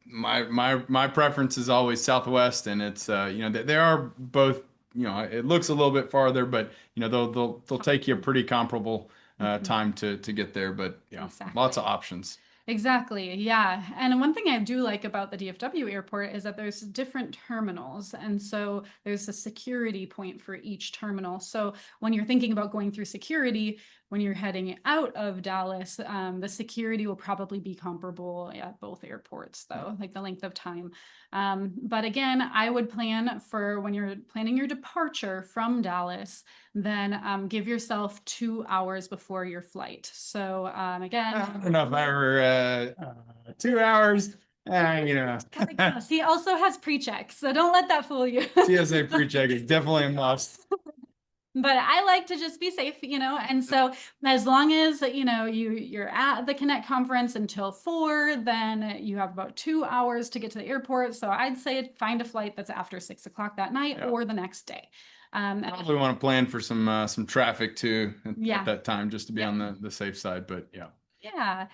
my preference is always Southwest, and it's they are both. It looks a little bit farther, but they'll take you a pretty comparable Mhm. time to get there. But yeah, lots of Exactly. options. Exactly. Yeah. And one thing I do like about the DFW airport is that there's different terminals. And so there's a security point for each terminal. So when you're thinking about going through security, when you're heading out of Dallas, the security will probably be comparable at both airports, though, like the length of time. But again, I would plan for when you're planning your departure from Dallas, then give yourself 2 hours before your flight. So again, I don't know if I were 2 hours. he also has pre-checks, so don't let that fool you. TSA pre-check is definitely a must. But I like to just be safe, and so as long as you're at the Connect conference until 4, then you have about 2 hours to get to the airport. So I'd say find a flight that's after 6 o'clock that night Yeah. or the next day. Probably want to plan for some traffic too at Yeah. that time just to be Yeah. on the safe side. But yeah. Yeah.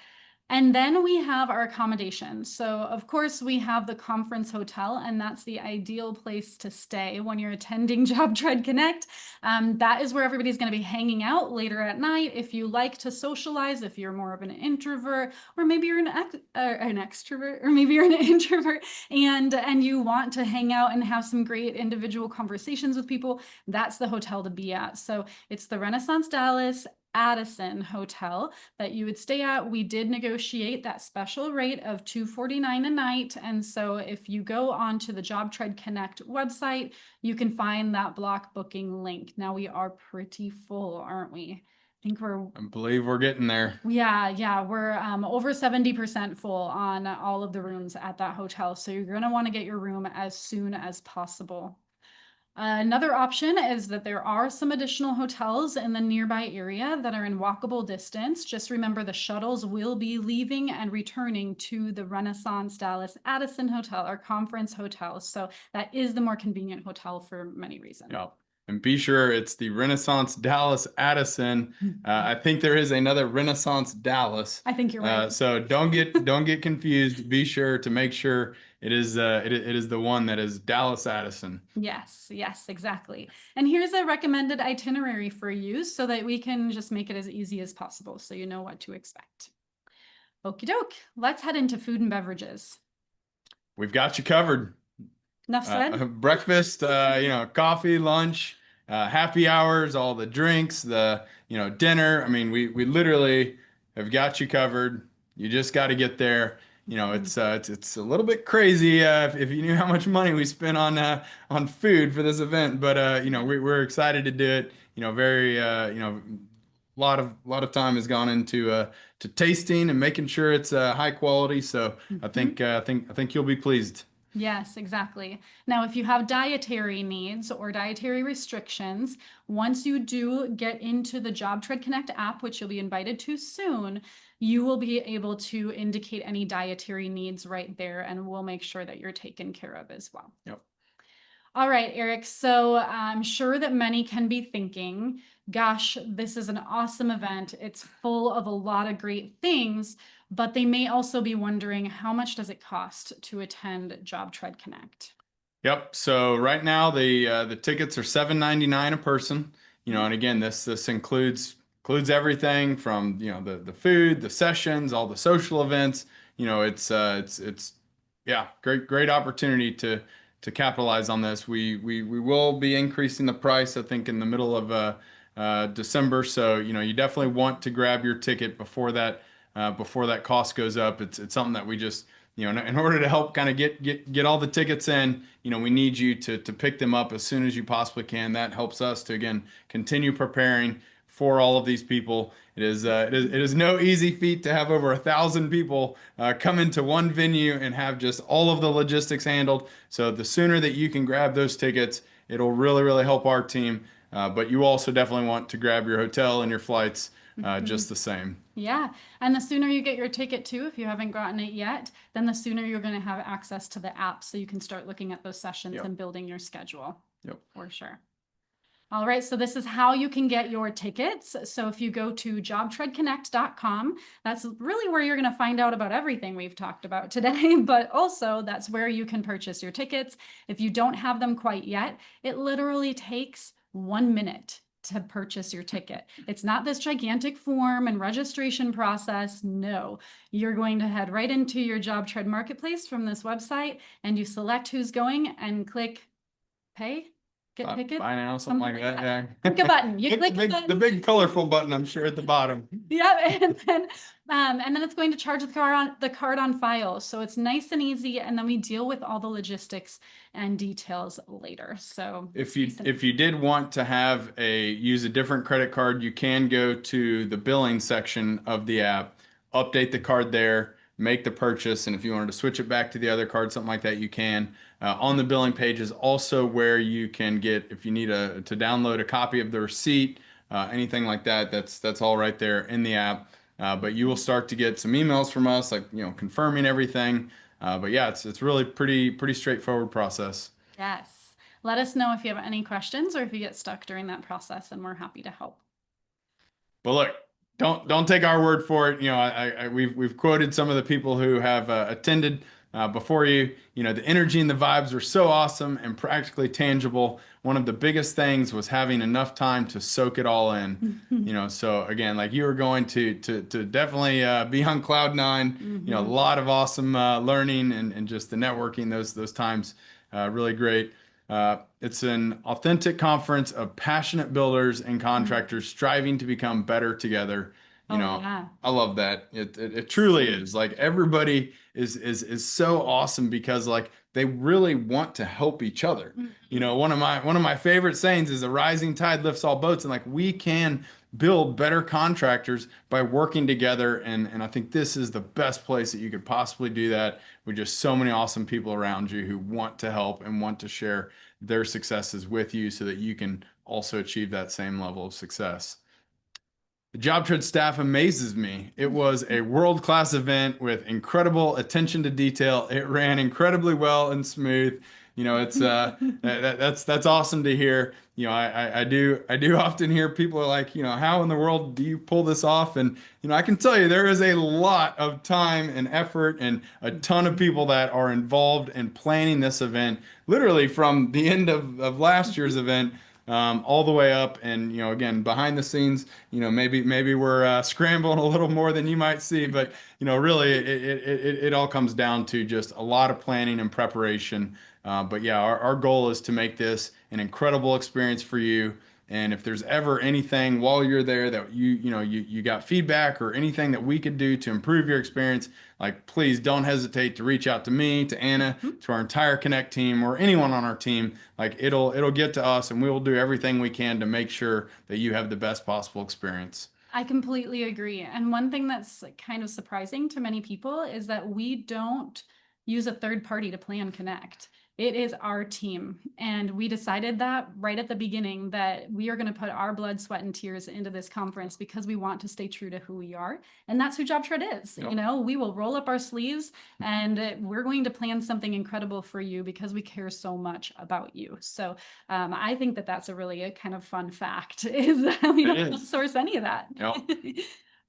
And then we have our accommodation. So, of course, we have the conference hotel, and that's the ideal place to stay when you're attending JobTread Connect. That is where everybody's going to be hanging out later at night. If you like to socialize, if you're more of an introvert, or maybe you're an extrovert, or maybe you're an introvert, and you want to hang out and have some great individual conversations with people, that's the hotel to be at. So it's the Renaissance Dallas Addison Hotel that you would stay at. We did negotiate that special rate of $249 a night. And so if you go onto the JobTread Connect website, you can find that block booking link. Now we are pretty full, aren't we? I think I believe we're getting there. yeah, we're over 70% full on all of the rooms at that hotel. So you're going to want to get your room as soon as possible. Another option is that there are some additional hotels in the nearby area that are in walkable distance. Just remember the shuttles will be leaving and returning to the Renaissance Dallas Addison Hotel, our conference hotel. So that is the more convenient hotel for many reasons. Yeah. And be sure it's the Renaissance Dallas Addison. I think there is another Renaissance Dallas. I think you're right. So don't get confused. Be sure to make sure it is the one that is Dallas Addison. Yes, yes, exactly. And here's a recommended itinerary for you so that we can just make it as easy as possible so you know what to expect. Okie doke, let's head into food and beverages. We've got you covered. Enough said? Breakfast, coffee, lunch, happy hours, all the drinks, dinner. I mean, we literally have got you covered. You just got to get there. It's a little bit crazy if you knew how much money we spent on food for this event, but we're excited to do it. A lot of time has gone into to tasting and making sure it's high quality. So I think you'll be pleased. Yes, exactly. Now, if you have dietary needs or dietary restrictions, once you do get into the JobTread Connect app, which you'll be invited to soon, you will be able to indicate any dietary needs right there, and we'll make sure that you're taken care of as well. Yep. All right, Eric. So I'm sure that many can be thinking, gosh, this is an awesome event. It's full of a lot of great things, but they may also be wondering, how much does it cost to attend JobTread Connect? Yep. So right now the tickets are $7.99 a person. And again, this includes everything from the food, the sessions, all the social events. It's yeah, great opportunity to capitalize on this. We will be increasing the price, I think, in the middle of December. So you definitely want to grab your ticket before that cost goes up. It's something that we just in order to help kind of get all the tickets in, we need you to pick them up as soon as you possibly can. That helps us to again continue preparing for all of these people. It is no easy feat to have over 1,000 people come into one venue and have just all of the logistics handled. So the sooner that you can grab those tickets, it'll really help our team. But you also definitely want to grab your hotel and your flights just the same. Yeah. And the sooner you get your ticket too, if you haven't gotten it yet, then the sooner you're going to have access to the app so you can start looking at those sessions Yep. and building your schedule. Yep. For sure. All right, so this is how you can get your tickets. So if you go to jobtreadconnect.com, that's really where you're going to find out about everything we've talked about today, but also that's where you can purchase your tickets. If you don't have them quite yet, it literally takes 1 minute to purchase your ticket. It's not this gigantic form and registration process. No, you're going to head right into your JobTread marketplace from this website and you select who's going and click pay. Get tickets. Buy now, something like that. Yeah. Click a button. You click the big colorful button, I'm sure, at the bottom. Yeah, and then it's going to charge the card on file. So it's nice and easy, and then we deal with all the logistics and details later. So if you did want to use a different credit card, you can go to the billing section of the app, update the card there, make the purchase, and if you wanted to switch it back to the other card, something like that, you can. On the billing page is also where you can get, if you need to download a copy of the receipt, anything like that, that's all right there in the app. But you will start to get some emails from us, like confirming everything. But yeah, it's really pretty straightforward process. Yes. Let us know if you have any questions or if you get stuck during that process, and we're happy to help. But look, don't take our word for it. We've quoted some of the people who have attended before you. The energy and the vibes were so awesome and practically tangible. One of the biggest things was having enough time to soak it all in. So again, like you were going to definitely be on cloud nine. A lot of awesome learning and just the networking. Those times really great. It's an authentic conference of passionate builders and contractors striving to become better together. Yeah. I love that. It truly is. Like everybody is so awesome because like they really want to help each other. One of my favorite sayings is a rising tide lifts all boats, and like we can build better contractors by working together. And I think this is the best place that you could possibly do that with just so many awesome people around you who want to help and want to share their successes with you so that you can also achieve that same level of success. The JobTread staff amazes me. It was a world-class event with incredible attention to detail. It ran incredibly well and smooth. It's that's awesome to hear. I do often hear people are like, how in the world do you pull this off? And I can tell you there is a lot of time and effort and a ton of people that are involved in planning this event, literally from the end of last year's event all the way up. And again, behind the scenes, maybe we're scrambling a little more than you might see, but really, it all comes down to just a lot of planning and preparation. But yeah, our goal is to make this an incredible experience for you. And if there's ever anything while you're there that you got feedback or anything that we could do to improve your experience, like please don't hesitate to reach out to me, to Anna, to our entire Connect team, or anyone on our team. Like it'll get to us, and we will do everything we can to make sure that you have the best possible experience. I completely agree. And one thing that's like kind of surprising to many people is that we don't use a third party to plan Connect. It is our team. And we decided that right at the beginning that we are going to put our blood, sweat, and tears into this conference because we want to stay true to who we are. And that's who JobTread is. Yep. You know, we will roll up our sleeves and we're going to plan something incredible for you because we care so much about you. So I think that that's a kind of fun fact is that we It don't is. outsource any of that. Yep.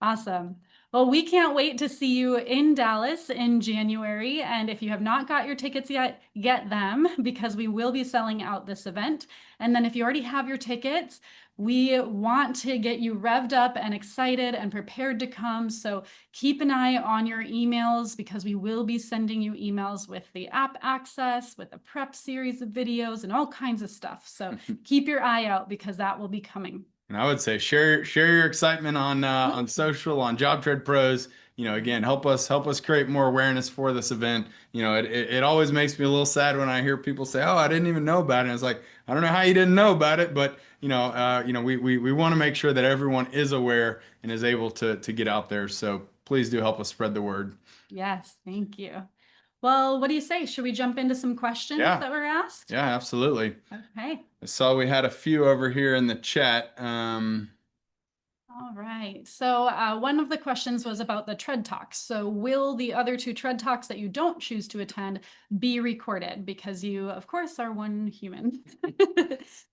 Awesome. Well, we can't wait to see you in Dallas in January. And if you have not got your tickets yet, get them because we will be selling out this event. And then if you already have your tickets, we want to get you revved up and excited and prepared to come. So keep an eye on your emails because we will be sending you emails with the app access, with a prep series of videos and all kinds of stuff. So keep your eye out because that will be coming. And I would say share your excitement on social, on JobTread Pros. Again, help us create more awareness for this event. It always makes me a little sad when I hear people say, "Oh, I didn't even know about it." And it's like, I don't know how you didn't know about it, but we want to make sure that everyone is aware and is able to get out there. So please do help us spread the word. Yes, thank you. Well, what do you say? Should we jump into some questions Yeah, that were asked? yeah, absolutely. Okay. I saw we had a few over here in the chat. All right. So one of the questions was about the TRED Talks. So will the other two TRED Talks that you don't choose to attend be recorded? Because you, of course, are one human.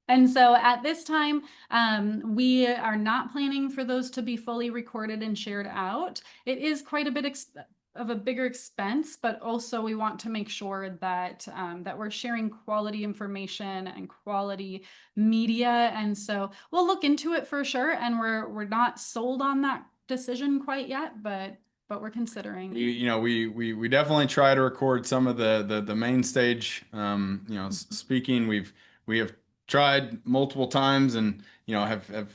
And so at this time, we are not planning for those to be fully recorded and shared out. It is quite a bit of a bigger expense, but also we want to make sure that that we're sharing quality information and quality media. And so we'll look into it for sure. And we're not sold on that decision quite yet, but we're considering. We definitely try to record some of the main stage speaking. We have tried multiple times and have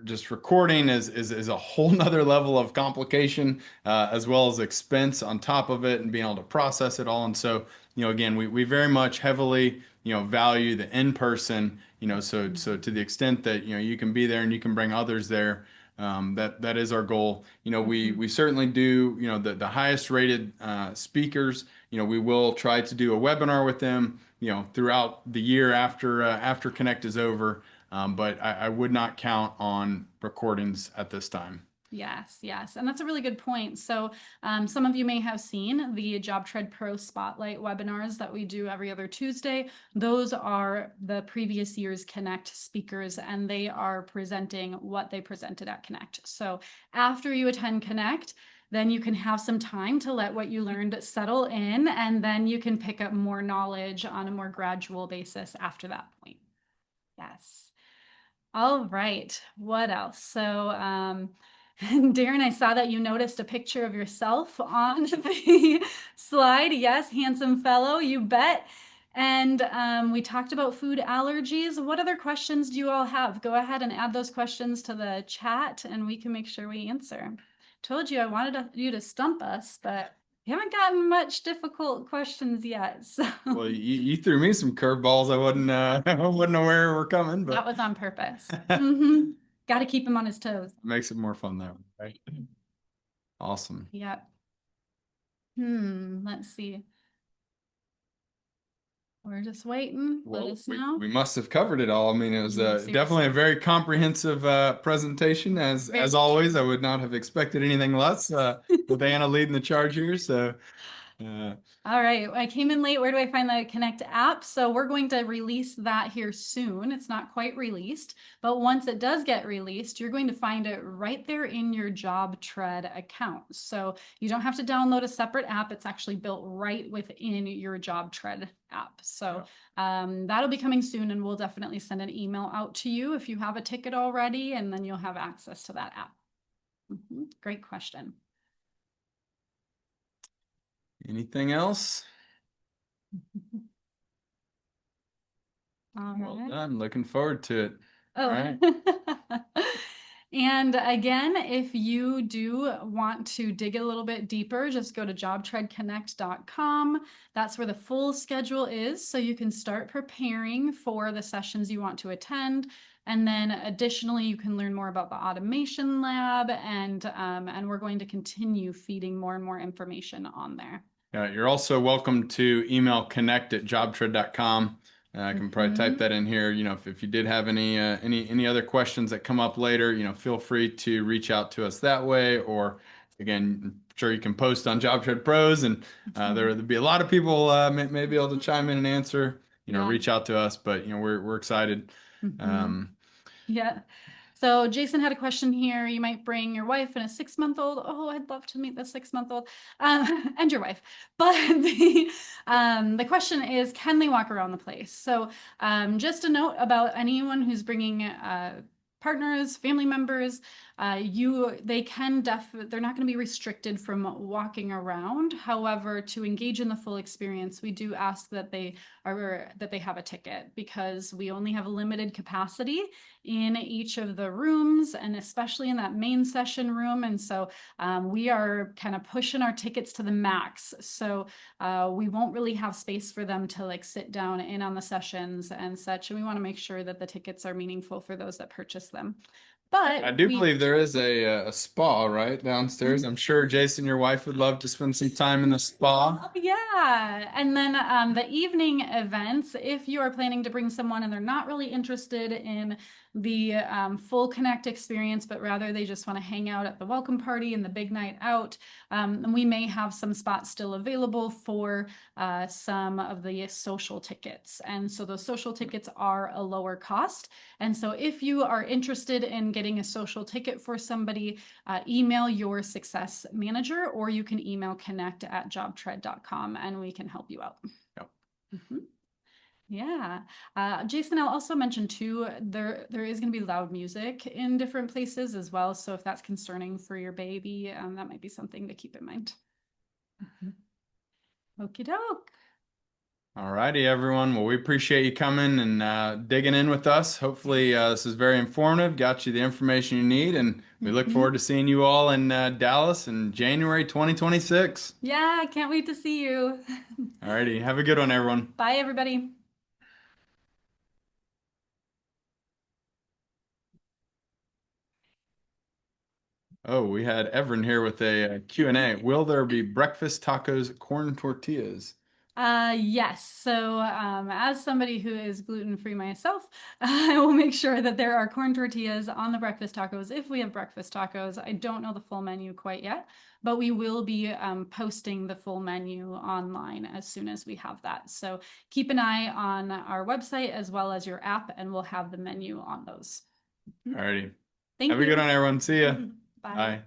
just recording is a whole nother level of complication as well as expense on top of it and being able to process it all. And so again, we very much heavily value the in-person, so to the extent that you can be there and you can bring others there, that is our goal. We certainly do, the highest rated speakers, we will try to do a webinar with them, throughout the year after Connect is over. But I would not count on recordings at this time. Yes, yes. And that's a really good point. So some of you may have seen the JobTread Pro Spotlight webinars that we do every other Tuesday. Those are the previous year's Connect speakers, and they are presenting what they presented at Connect. So after you attend Connect, then you can have some time to let what you learned settle in, and then you can pick up more knowledge on a more gradual basis after that point. Yes. All right. What else? So, Darren, I saw that you noticed a picture of yourself on the slide. Yes, handsome fellow, you bet. And we talked about food allergies. What other questions do you all have? Go ahead and add those questions to the chat and we can make sure we answer. Told you I wanted you to stump us, but we haven't gotten much difficult questions yet. So Well, you threw me some curveballs. I wasn't I wasn't aware were coming, that but was on purpose. Got to keep him on his toes. makes it more fun that way, right? Awesome. Yep. Let's see. We're just waiting. Let Well, us we, know. we must have covered it all. I mean, it was definitely a Seriously. very comprehensive presentation. As Very always, I true. would not have expected anything less with Anna leading the charge here. So, uh, All right, I came in late. Where do I find the Connect app? So we're going to release that here soon. It's not quite released, but once it does get released, you're going to find it right there in your JobTread account. So you don't have to download a separate app. It's actually built right within your JobTread app. So that'll be coming soon, and we'll definitely send an email out to you if you have a ticket already, and then you'll have access to that app. Great question. anything else? All Well right. done. Looking forward to it. All Oh. right. And again, if you do want to dig a little bit deeper, just go to jobtreadconnect.com. That's where the full schedule is, so you can start preparing for the sessions you want to attend. And then additionally, you can learn more about the automation lab, and we're going to continue feeding more and more information on there. You're also welcome to email connect@jobtread.com. I can probably type Mhm. that in here. If you did have any other questions that come up later, feel free to reach out to us that way. Or again, I'm sure you can post on JobTread Pros, and there'll be a lot of people may be able to chime in and answer. Yeah. Reach out to us, but we're excited. Mhm. Um, Yeah. So Jason had a question here. You might bring your wife and a 6-month-old. Oh, I'd love to meet the 6-month-old and your wife. But the question is, can they walk around the place? So just a note about anyone who's bringing partners, family members. They're not going to be restricted from walking around. However, to engage in the full experience, we do ask that they have a ticket, because we only have a limited capacity in each of the rooms, and especially in that main session room. And so we are kind of pushing our tickets to the max. So we won't really have space for them to like sit down in on the sessions and such. And we want to make sure that the tickets are meaningful for those that purchase them. I But do we believe there is a spa right downstairs. I'm sure Jason, your wife, would love to spend some time in the spa. Oh, yeah. And then the evening events, if you are planning to bring someone and they're not really interested in the full Connect experience, but rather they just want to hang out at the welcome party and the big night out, and we may have some spots still available for some of the social tickets. And so those social tickets are a lower cost. And so if you are interested in getting a social ticket for somebody, email your success manager, or you can email connect@jobtread.com and we can help you out. Yep. Mhm. Yeah. Jason, I'll also mention too, there is going to be loud music in different places as well. So if that's concerning for your baby, that might be something to keep in mind. Mhm. Okie doke. All righty, everyone. Well, we appreciate you coming and digging in with us. Hopefully, this is very informative, got you the information you need, and we look Mhm. forward to seeing you all in Dallas in January 2026. Yeah, I can't wait to see you. All righty, have a good one, everyone. Bye, everybody. Oh, we had Everin here with a Q&A. Will there be breakfast tacos, corn tortillas? Yes. So, as somebody who is gluten-free myself, I will make sure that there are corn tortillas on the breakfast tacos if we have breakfast tacos. I don't know the full menu quite yet, but we will be posting the full menu online as soon as we have that. So keep an eye on our website as well as your app, and we'll have the menu on those. All righty. Thank Have a good you. one, everyone. See ya. Bye. Bye.